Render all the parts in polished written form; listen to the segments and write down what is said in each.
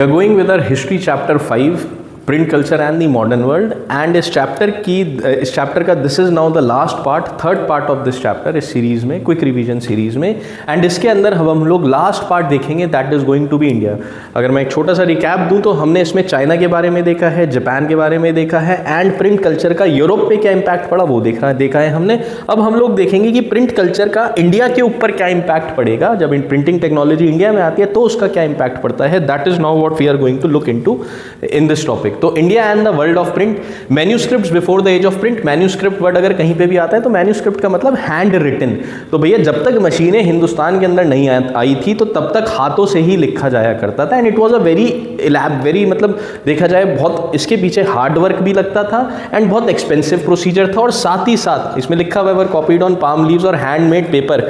We are going with our history chapter 5 print culture and the modern world and इस chapter का this is now the last part, third part of this chapter इस series में, quick revision series में। And इसके अंदर हम लोग last part देखेंगे, that is going to be India. अगर मैं एक छोटा सा रिकैप दूं तो हमने इसमें चाइना के बारे में देखा है, जापान के बारे में देखा है, एंड प्रिंट कल्चर का यूरोप पे क्या इंपैक्ट पड़ा वो देखा है हमने। अब हम लोग देखेंगे कि प्रिंट कल्चर का इंडिया के ऊपर क्या इंपैक्ट पड़ेगा जब प्रिंटिंग टेक्नोलॉजी इंडिया में आती है, तो उसका क्या इंपैक्ट पड़ता है। That is now what we are going to look into in this topic. तो India and the world of print, manuscripts before the age of print. Manuscript word अगर कहीं पे भी आता है तो मैन्यूस्क्रिप्ट का मतलब हैंड रिटन। तो भैया जब तक मशीनें हिंदुस्तान के अंदर नहीं आई थी तो तब तक हाथों से ही लिखा जाया करता था। And it was a very मतलब देखा जाए बहुत इसके पीछे हार्ड वर्क भी लगता था एंड बहुत एक्सपेंसिव प्रोसीजर था। और साथ ही साथ इसमें लिखा हुआ कॉपीड ऑन पाम लीव्स और हैंडमेड पेपर,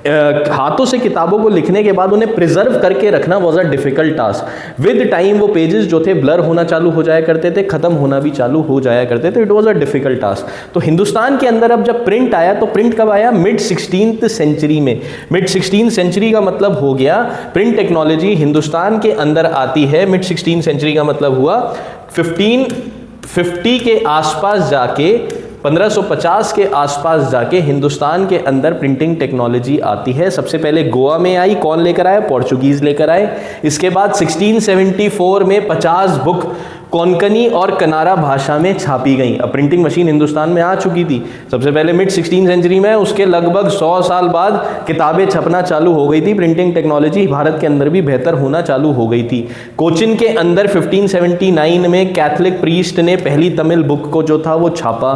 हाथों से किताबों को लिखने के बाद उन्हें प्रिजर्व करके रखना was a difficult task. With time वो पेजेस जो थे ब्लर होना चालू हो जाया करते थे, खत्म होना भी चालू हो जाया करते थे। It was a difficult task. तो हिंदुस्तान के अंदर अब जब प्रिंट आया तो प्रिंट कब आया? मिड 16th सेंचुरी में। मिड 16th सेंचुरी का मतलब हो गया प्रिंट टेक्नोलॉजी हिंदुस्तान के अंदर आती है। मिड 16th सेंचुरी का मतलब हुआ 1550 के आसपास जाके, 1550 के आसपास जाके हिंदुस्तान के अंदर प्रिंटिंग टेक्नोलॉजी आती है। सबसे पहले गोवा में आई। कौन लेकर आया? पोर्चुगीज लेकर आए। इसके बाद 1674 में 50 बुक कोंकणी और कनारा भाषा में छापी गई। अब प्रिंटिंग मशीन हिंदुस्तान में आ चुकी थी सबसे पहले मिड 16th सेंचुरी में। उसके लगभग 100 साल बाद किताबें छपना चालू हो गई थी। प्रिंटिंग टेक्नोलॉजी भारत के अंदर भी बेहतर होना चालू हो गई थी। कोचिन के अंदर 1579 में कैथलिक प्रीस्ट ने पहली तमिल बुक को जो था वो छापा।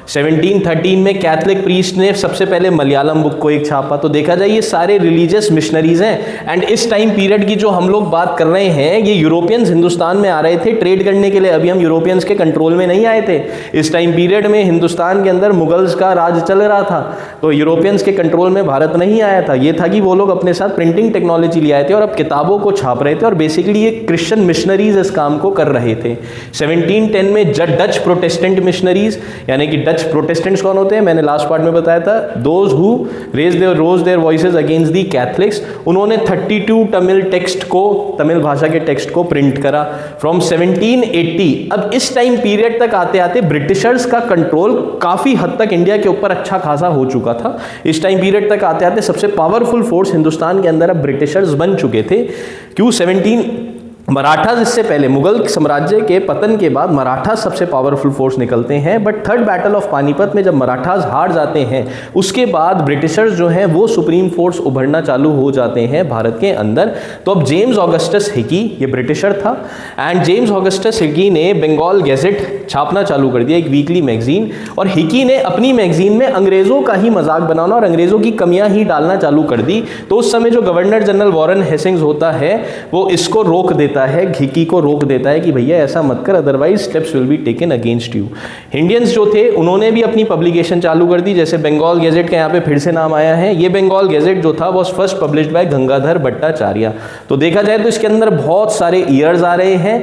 1713 में कैथलिक प्रीस्ट ने सबसे पहले मलयालम बुक को एक छापा। तो देखा जाए ये सारे रिलीजियस मिशनरीज हैं। एंड इस टाइम पीरियड की जो हम लोग बात कर रहे हैं, ये यूरोपियंस हिंदुस्तान में आ रहे थे ट्रेड करने के लिए। अभी हम यूरोपियंस के कंट्रोल में नहीं आए थे। इस टाइम पीरियड में हिंदुस्तान के अंदर मुगल्स का राज चल रहा था, तो यूरोपियंस के कंट्रोल में भारत नहीं आया था। ये था कि वो लोग अपने साथ प्रिंटिंग टेक्नोलॉजी ले आए थे और अब किताबों को छाप रहे थे। और बेसिकली ये क्रिश्चियन मिशनरीज इस काम को कर रहे थे। 1710 में डच प्रोटेस्टेंट मिशनरीज, यानी कि डच प्रोटेस्टेंट्स कौन होते हैं? मैंने लास्ट पार्ट में बताया था, those who rose their voices against the Catholics. उन्होंने 32 तमिल टेक्स्ट को, तमिल भाषा के टेक्स्ट को प्रिंट करा फ्रॉम 1780। अब इस टाइम पीरियड तक आते आते ब्रिटिशर्स का कंट्रोल काफी हद तक इंडिया के ऊपर अच्छा खासा हो चुका था। इस टाइम पीरियड तक आते आते सबसे पावरफुल फोर्स हिंदुस्तान के अंदर अब ब्रिटिशर्स बन चुके थे। क्यों? मराठास इससे पहले, मुगल साम्राज्य के पतन के बाद मराठास सबसे पावरफुल फोर्स निकलते हैं। But third battle of Panipat में जब मराठास हार जाते हैं उसके बाद ब्रिटिशर्स जो हैं वो सुप्रीम फोर्स उभरना चालू हो जाते हैं भारत के अंदर। तो अब जेम्स ऑगस्टस हिकी, ये ब्रिटिशर था, एंड जेम्स ऑगस्टस हिकी ने बंगाल गैजेट छापना चालू कर दिया, एक वीकली मैगजीन। और हिकी ने अपनी मैगजीन में अंग्रेजों का ही मजाक बनाना और अंग्रेजों की कमियां ही डालना चालू कर दी। तो उस समय जो गवर्नर जनरल वॉरेन हेस्टिंग्स होता है वो इसको रोक देता है, हिकी को रोक देता है कि भैया ऐसा मत कर, otherwise steps will be taken against you. Indians जो थे उन्होंने भी अपनी पब्लिकेशन चालू कर दी, जैसे बंगाल गैजेट का यहाँ पे फिर से नाम आया है। ये बंगाल गैजेट जो था वो first published by Gangadhar Bhattacharya. तो देखा जाए तो इसके अंदर बहुत सारे ईयर्स आ रहे हैं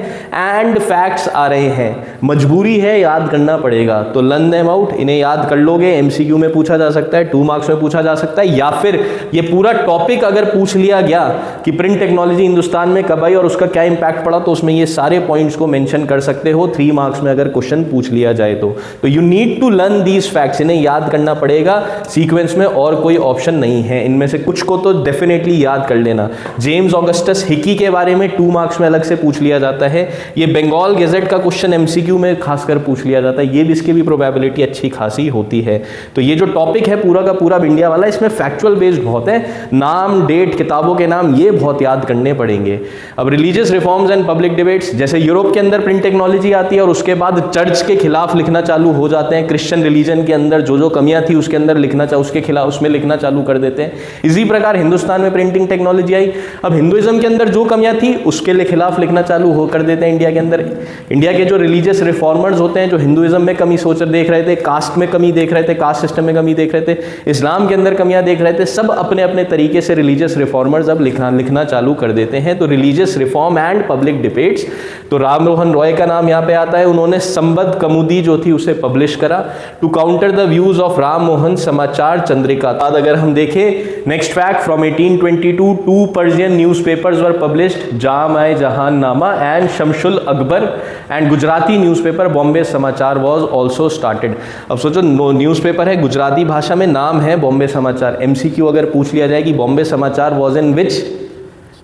एंड फैक्ट्स आ रहे हैं। मजबूरी है, याद करना पड़ेगा। तो लर्न देम आउट, इन्हें याद कर लोगे, एमसीक्यू में पूछा जा सकता है, 2 मार्क्स में पूछा जा सकता है, या फिर ये पूरा टॉपिक अगर पूछ लिया गया कि प्रिंट टेक्नोलॉजी हिंदुस्तान में कब आई और उसका क्या इंपैक्ट पड़ा, तो उसमें ये सारे पॉइंट्स को मेंशन कर सकते हो 3 मार्क्स में अगर क्वेश्चन पूछ लिया जाए तो you need to learn these facts, इन्हें याद करना पड़ेगा सीक्वेंस में, और कोई ऑप्शन नहीं है। इनमें से कुछ को तो डेफिनेटली याद कर लेना। जेम्स ऑगस्टस हिकी के बारे में 2 मार्क्स में अलग से पूछ लिया जाता है। ये बंगाल गैजेट का क्वेश्चन एमसीक्यू में खासकर पूछ लिया जाता है, ये भी इसकी भी प्रोबेबिलिटी अच्छी खासी होती है। तो ये जो टॉपिक है पूरा का पूरा इंडिया वाला, इसमें फैक्चुअल बेस्ड बहुत है। नाम, डेट, किताबों के नाम ये बहुत याद करने पड़ेंगे। अब religious reforms and public debates, जैसे यूरोप के अंदर प्रिंट टेक्नोलॉजी आती है और उसके बाद चर्च के खिलाफ लिखना चालू हो जाते हैं। क्रिश्चियन रिलीजन के अंदर जो जो कमियां थी उसके अंदर उसके खिलाफ उसमें लिखना चालू कर देते हैं। इसी प्रकार हिंदुस्तान में प्रिंटिंग टेक्नोलॉजी आई। अब हिंदुइज्म के अंदर जो कमियां थी उसके लिए खिलाफ लिखना चालू हो कर देते हैं इंडिया के अंदर। इंडिया के जो रिलीजियस रिफॉर्मर्स होते हैं, जो हिंदुइज्म में कमी देख रहे थे, कास्ट में कमी देख रहे थे, कास्ट सिस्टम में कमी देख रहे थे, इस्लाम के अंदर कमियां देख रहे थे, सब अपने अपने तरीके से रिलीजियस रिफॉर्मर्स अब लिखना चालू कर देते हैं। तो religious reform unmanned public debates. तो राम मोहन रॉय का नाम यहाँ पे आता है, उन्होंने संबद्ध कमुदी जो थी उसे पब्लिश करा to counter the views of Ram Mohan Samachar Chandrika. अगर हम देखें next fact, from 1822 two Persian newspapers were published, Jam-e Jahannama and Shamsul Akbar, and Gujarati newspaper Bombay Samachar was also started. अब सोचो न्यूज़पेपर है गुजराती भाषा में, नाम है बॉम्बे समाचार। MCQ अगर पूछ लिया जाए कि Bombay Samachar was in which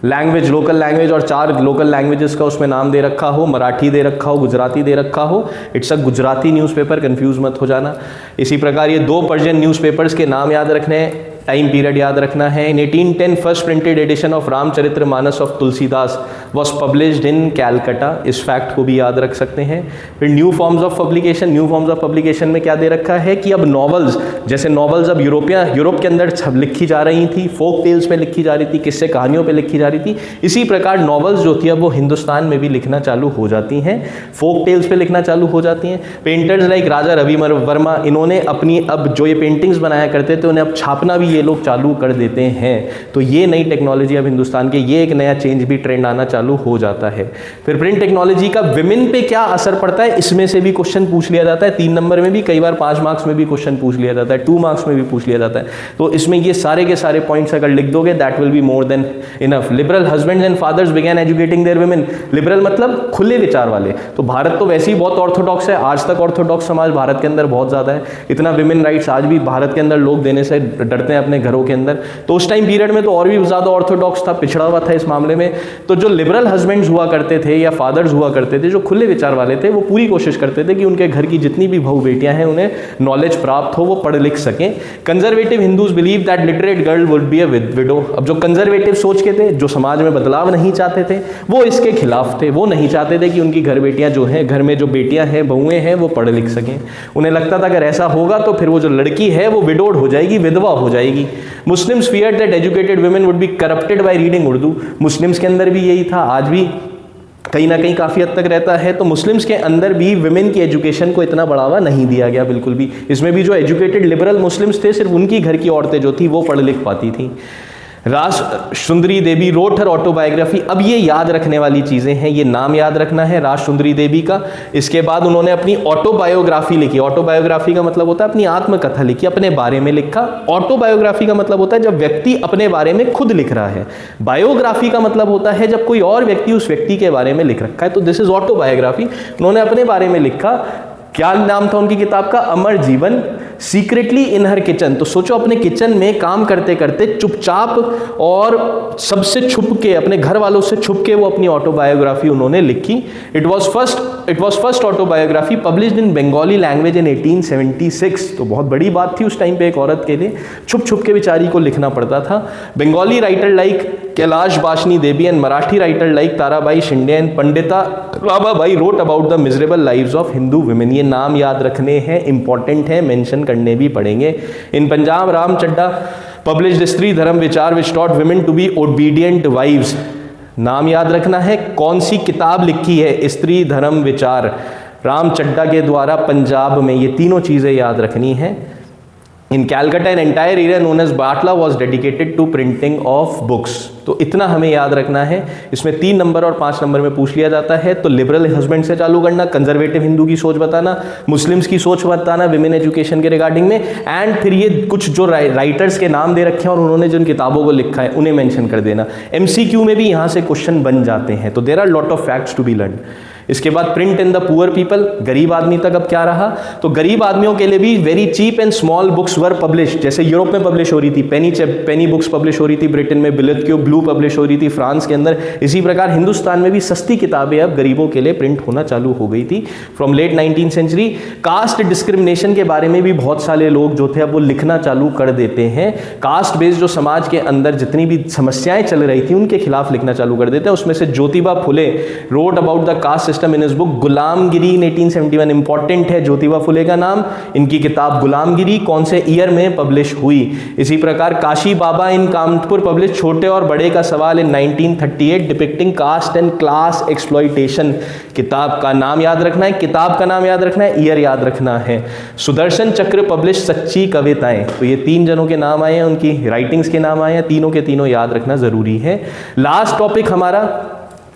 language, local language, और 4 लोकल लैंग्वेजेस का उसमें नाम दे रखा हो, मराठी दे रखा हो, गुजराती दे रखा हो, it's a Gujarati newspaper, confuse मत हो जाना। इसी प्रकार ये 2 पर्शियन न्यूज़पेपर्स के नाम याद रखने हैं, टाइम पीरियड याद रखना है। In 1810 first printed edition of Ramcharitmanas of Tulsidas was published in Calcutta, इस फैक्ट को भी याद रख सकते हैं। फिर new forms of publication, new forms of publication में क्या दे रखा है कि अब नॉवेल्स, जैसे नॉवेल्स अब यूरोप के अंदर लिखी जा रही थी, फोक टेल्स पे लिखी जा रही थी, किस्से कहानियों पे लिखी जा रही थी, इसी प्रकार नॉवेल्स जो थी अब वो हिंदुस्तान में भी लिखना चालू हो जाती हैं, फोक टेल्स पे लिखना चालू हो जाती हैं। पेंटर्स लाइक राजा रवि वर्मा, इन्होंने अपनी अब जो ये पेंटिंग्स बनाया करते थे उन्हें अब छापना भी ये लोग चालू कर देते हैं। तो ये नई टेक्नोलॉजी अब हिंदुस्तान के, ये एक नया चेंज भी ट्रेंड आना चालू हो जाता है। फिर प्रिंट टेक्नोलॉजी का विमेन पे क्या असर पड़ता है, इसमें से भी क्वेश्चन पूछ लिया जाता है। 3 नंबर में भी, कई बार 5 मार्क्स में भी क्वेश्चन पूछ लिया जाता है, 2 मार्क्स में भी पूछ लिया जाता है। तो इसमें ये सारे के सारे पॉइंट्स अगर लिख दोगे that will be more than enough. Liberal husbands and fathers began educating their women, liberal मतलब खुले विचार वाले। तो भारत तो वैसे ही बहुत ऑर्थोडॉक्स है, आज तक ऑर्थोडॉक्स समाज भारत के अंदर बहुत ज्यादा है, इतना विमेन राइट्स आज भी भारत के अंदर लोग देने से डरते हैं अपने घरों के अंदर। तो उस टाइम पीरियड में तो और भी ज्यादा ऑर्थोडॉक्स था, पिछड़ा हुआ था इस मामले में। तो जो लिबरल हस्बैंड्स हुआ करते थे या फादर्स हुआ करते थे, जो खुले विचार वाले थे, वो पूरी कोशिश करते थे कि उनके घर की जितनी भी बहू बेटियां हैं उन्हें नॉलेज प्राप्त हो, वो पढ़ लिख सकें। Conservative Hindus believe that literate girl would be a window. अब जो कंजर्वेटिव सोच के थे, जो समाज में बदलाव नहीं चाहते थे, वो इसके खिलाफ थे। वो नहीं चाहते थे कि उनकी घर बेटियां जो हैं, घर में जो बेटियां हैं, बहुएं हैं, वो पढ़ लिख सकें। उन्हें लगता था अगर ऐसा होगा तो फिर वो जो लड़की है वो विडोड हो जाएगी, विधवा हो जाएगी। Muslims feared that educated women would be corrupted by reading Urdu. Muslims के अंदर भी यही था, आज भी कहीं ना कहीं काफ़ी हद तक रहता है। तो मुस्लिम्स के अंदर भी विमेन की एजुकेशन को इतना बढ़ावा नहीं दिया गया बिल्कुल भी। इसमें भी जो एजुकेटेड लिबरल मुस्लिम्स थे, सिर्फ उनकी घर की औरतें जो थी वो पढ़ लिख पाती थी। राज सुंदरी देवी रोट हर ऑटोबायोग्राफी। अब ये याद रखने वाली चीज़ें हैं, ये नाम याद रखना है राज सुंदरी देवी का। इसके बाद उन्होंने अपनी ऑटोबायोग्राफी लिखी। ऑटोबायोग्राफी का मतलब होता है अपनी आत्मकथा लिखी, अपने बारे में लिखा। ऑटोबायोग्राफी का मतलब होता है जब व्यक्ति अपने बारे में खुद लिख रहा है। बायोग्राफी का मतलब होता है जब कोई और व्यक्ति उस व्यक्ति के बारे में लिख रखा है। तो दिस इज ऑटोबायोग्राफी। उन्होंने अपने बारे में लिखा। क्या नाम था उनकी किताब का? अमर जीवन, सीक्रेटली इन हर किचन। तो सोचो अपने किचन में काम करते करते चुपचाप और सबसे छुप के, अपने घर वालों से छुप के वो अपनी ऑटोबायोग्राफी उन्होंने लिखी। It was first autobiography published in Bengali language in 1876। तो बहुत बड़ी बात थी उस टाइम पे एक औरत के लिए, छुप छुप के बेचारी को लिखना पड़ता था। Bengali writer like Kailash Bashini Devi and Marathi writer like Tarabai Shinde and Pandita Ramabai wrote about the miserable lives of Hindu women. ये नाम याद रखने हैं, इंपॉर्टेंट है, मेंशन करने भी पड़ेंगे। In Punjab Ram Chadha published Stri Dharma Vichar which taught women to be obedient wives. नाम याद रखना है, कौन सी किताब लिखी है? स्त्री धर्म विचार, राम चड्डा के द्वारा पंजाब में। ये तीनों चीजें याद रखनी है। In Calcutta an entire area known as Battala was dedicated to printing of books. तो इतना हमें याद रखना है। इसमें 3 नंबर और 5 नंबर में पूछ लिया जाता है। तो लिबरल हस्बैंड से चालू करना, कंजर्वेटिव हिंदू की सोच बताना, मुस्लिम्स की सोच बताना विमेन एजुकेशन के रिगार्डिंग में, एंड फिर ये कुछ जो राइटर्स के नाम दे रखे हैं और उन्होंने जिन किताबों को लिखा है उन्हें मेंशन कर देना। MCQ में भी यहाँ से क्वेश्चन बन जाते हैं। तो there are lot of facts to be learn. इसके बाद print in the poor people, गरीब आदमी तक अब क्या रहा? तो गरीब आदमियों के लिए भी very cheap and small books were publish. जैसे यूरोप में पब्लिश हो रही थी, पेनी बुक्स पब्लिश हो रही थी ब्रिटेन में, बिलित क्यों ब्लू पब्लिश हो रही थी फ्रांस के अंदर। इसी प्रकार हिंदुस्तान में भी सस्ती किताबें अब गरीबों के लिए प्रिंट होना चालू हो गई थी from late 19th century. Caste discrimination के बारे में भी बहुत सारे लोग जो थे अब वो लिखना चालू कर देते हैं। कास्ट बेस्ड जो समाज के अंदर जितनी भी समस्याएं चल रही थी उनके खिलाफ लिखना चालू कर देते हैं। उसमें से Jyotiba Phule wrote about the caste system in his book Gulamgiri in 1871। Important है ज्योतिबा फुले का नाम। इनकी किताब गुलामगिरी कौन से ईयर में पब्लिश हुई? इसी प्रकार काशी बाबा इन कानपुर पब्लिश छोटे और बड़े का सवाल in 1938 depicting caste and class exploitation. किताब का नाम याद रखना है, किताब का नाम याद रखना है, ईयर याद रखना है। सुदर्शन चक्र पब्लिश सच्ची कविताएं। तो ये 3 जनों के नाम आए हैं, उनकी राइटिंग्स के नाम आए हैं, तीनों के तीनों याद रखना जरूरी है। लास्ट टॉपिक हमारा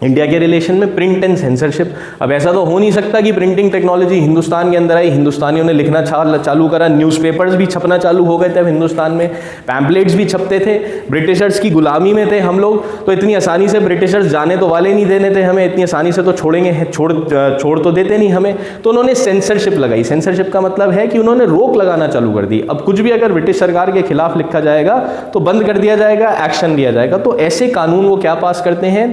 इंडिया के रिलेशन में प्रिंट एंड सेंसरशिप। अब ऐसा तो हो नहीं सकता कि प्रिंटिंग टेक्नोलॉजी हिंदुस्तान के अंदर आई, हिंदुस्तानियों ने लिखना चालू करा, न्यूज़पेपर्स भी छपना चालू हो गए थे अब हिंदुस्तान में, पैम्पलेट्स भी छपते थे, ब्रिटिशर्स की गुलामी में थे हम लोग, तो इतनी आसानी से ब्रिटिशर्स जाने तो वाले नहीं देने थे हमें, इतनी आसानी से तो छोड़ तो देते नहीं हमें, तो उन्होंने सेंसरशिप लगाई। सेंसरशिप का मतलब है कि उन्होंने रोक लगाना चालू कर दी। अब कुछ भी अगर ब्रिटिश सरकार के खिलाफ लिखा जाएगा तो बंद कर दिया जाएगा, एक्शन लिया जाएगा। तो ऐसे कानून वो क्या पास करते हैं,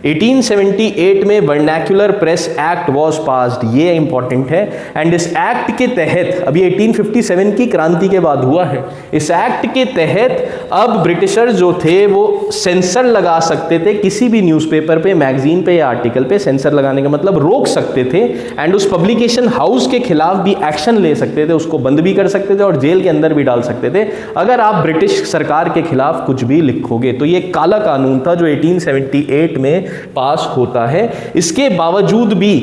1878 में vernacular press act was passed, ये इंपॉर्टेंट है। एंड इस एक्ट के तहत, अभी 1857 की क्रांति के बाद हुआ है, इस एक्ट के तहत अब ब्रिटिशर्स जो थे वो सेंसर लगा सकते थे किसी भी न्यूज़पेपर पे, मैगजीन पे या आर्टिकल पे। सेंसर लगाने का मतलब रोक सकते थे, एंड उस पब्लिकेशन हाउस के खिलाफ भी एक्शन ले सकते थे, उसको बंद भी कर सकते थे और जेल के अंदर भी डाल सकते थे अगर आप ब्रिटिश सरकार के खिलाफ कुछ भी लिखोगे। तो ये काला कानून था जो 1878 में पास होता है। इसके बावजूद भी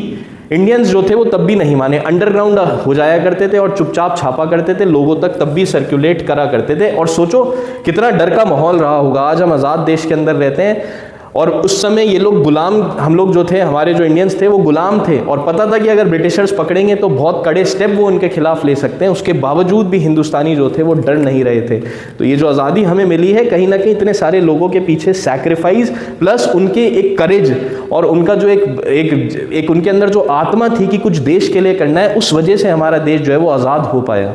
इंडियंस जो थे वो तब भी नहीं माने, अंडरग्राउंड हो जाया करते थे और चुपचाप छापा करते थे, लोगों तक तब भी सर्कुलेट करा करते थे। और सोचो कितना डर का माहौल रहा होगा। आज हम आज़ाद देश के अंदर रहते हैं और उस समय ये लोग गुलाम, हम लोग जो थे, हमारे जो इंडियंस थे वो गुलाम थे, और पता था कि अगर ब्रिटिशर्स पकड़ेंगे तो बहुत कड़े स्टेप वो उनके खिलाफ ले सकते हैं। उसके बावजूद भी हिंदुस्तानी जो थे वो डर नहीं रहे थे। तो ये जो आज़ादी हमें मिली है, कहीं ना कहीं इतने सारे लोगों के पीछे सैक्रिफाइस प्लस उनके एक करेज और उनका जो एक उनके अंदर जो आत्मा थी कि कुछ देश के लिए करना है, उस वजह से हमारा देश जो है वो आज़ाद हो पाया।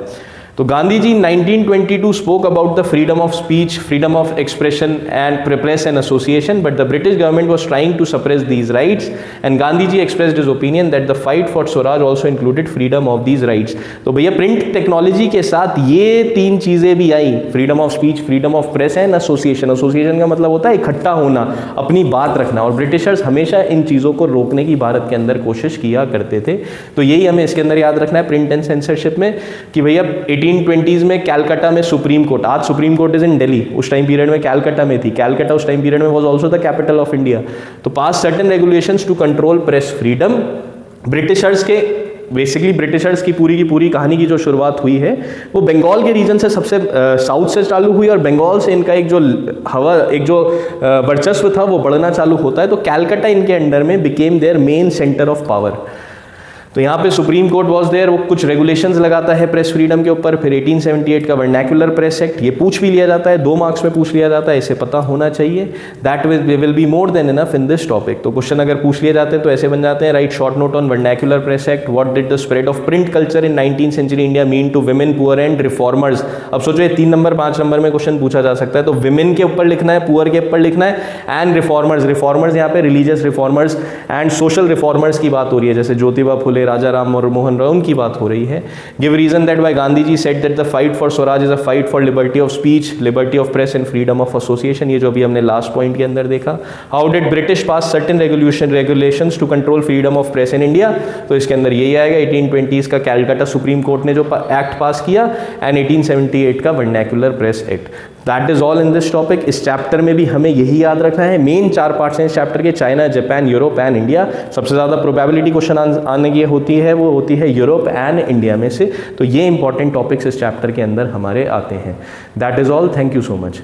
तो Gandhi ji 1922 spoke about the freedom of speech, freedom of expression and press and association, but the British government was trying to suppress these rights, and Gandhi ji expressed his opinion that the fight for Swaraj also included freedom of these rights। तो भैया print technology के साथ ये तीन चीज़ें भी आई, freedom of speech, freedom of press and association. Association का मतलब होता है इकट्ठा होना, अपनी बात रखना, और ब्रिटिशर्स हमेशा इन चीज़ों को रोकने की भारत के अंदर कोशिश किया करते थे। तो यही हमें इसके अंदर याद रखना है प्रिंट एंड सेंसरशिप में, कि भैया 1820s में कैलकाटा में सुप्रीम कोर्ट, आज supreme court is in Delhi, उस टाइम पीरियड में कैलकाटा में थी। कैलकाटा उस टाइम पीरियड में was also the capital of India. तो pass certain regulations to control press freedom. Britishers के बेसिकली ब्रिटिशर्स की पूरी कहानी की जो शुरुआत हुई है वो बंगाल के रीजन से, सबसे साउथ से चालू हुई, और बंगाल से इनका एक जो वर्चस्व था वो बढ़ना चालू होता है। तो कैलकाटा इनके अंडर में became their main centre of power. तो यहाँ पे सुप्रीम कोर्ट वॉज देयर, वो कुछ रेगुलेशंस लगाता है प्रेस फ्रीडम के ऊपर। फिर 1878 का वर्नैक्युलर प्रेस एक्ट, ये पूछ भी लिया जाता है, 2 मार्क्स में पूछ लिया जाता है, इसे पता होना चाहिए। That will be more than enough in this topic. तो क्वेश्चन अगर पूछ लिए जाते हैं तो ऐसे बन जाते हैं, write short note on vernacular press act, what did the spread of print culture in 19th century India mean to women, poor and reformers. अब सोचो ये 3 नंबर 5 नंबर में क्वेश्चन पूछा जा सकता है, तो विमेन के ऊपर लिखना है, पुअर के ऊपर लिखना है, एंड रिफॉर्मर्स। रिफॉर्मर्स यहाँ पे religious reformers and social reformers की बात हो रही है, जैसे ज्योतिबा फुले, राजा राम मोहन राय, उनकी बात हो रही है। Give reason that why Gandhi ji said that the fight for swaraj is a fight for liberty of speech, liberty of press and freedom of association. ये जो अभी हमने लास्ट पॉइंट के अंदर देखा। How did British pass certain regulations to control freedom of press in India, तो इसके अंदर यही आएगा 1820s का कैलकाटा सुप्रीम कोर्ट ने जो एक्ट पास किया, एंड 1878 का vernacular press act. That is all in this topic. इस चैप्टर में भी हमें यही याद रखना है। मेन 4 पार्ट्स हैं इस चैप्टर के, China, Japan, Europe and India. सबसे ज़्यादा प्रोबेबिलिटी क्वेश्चन आने की होती है वो होती है यूरोप एंड इंडिया में से। तो ये इंपॉर्टेंट टॉपिक्स इस चैप्टर के अंदर हमारे आते हैं। That is all, thank you so much.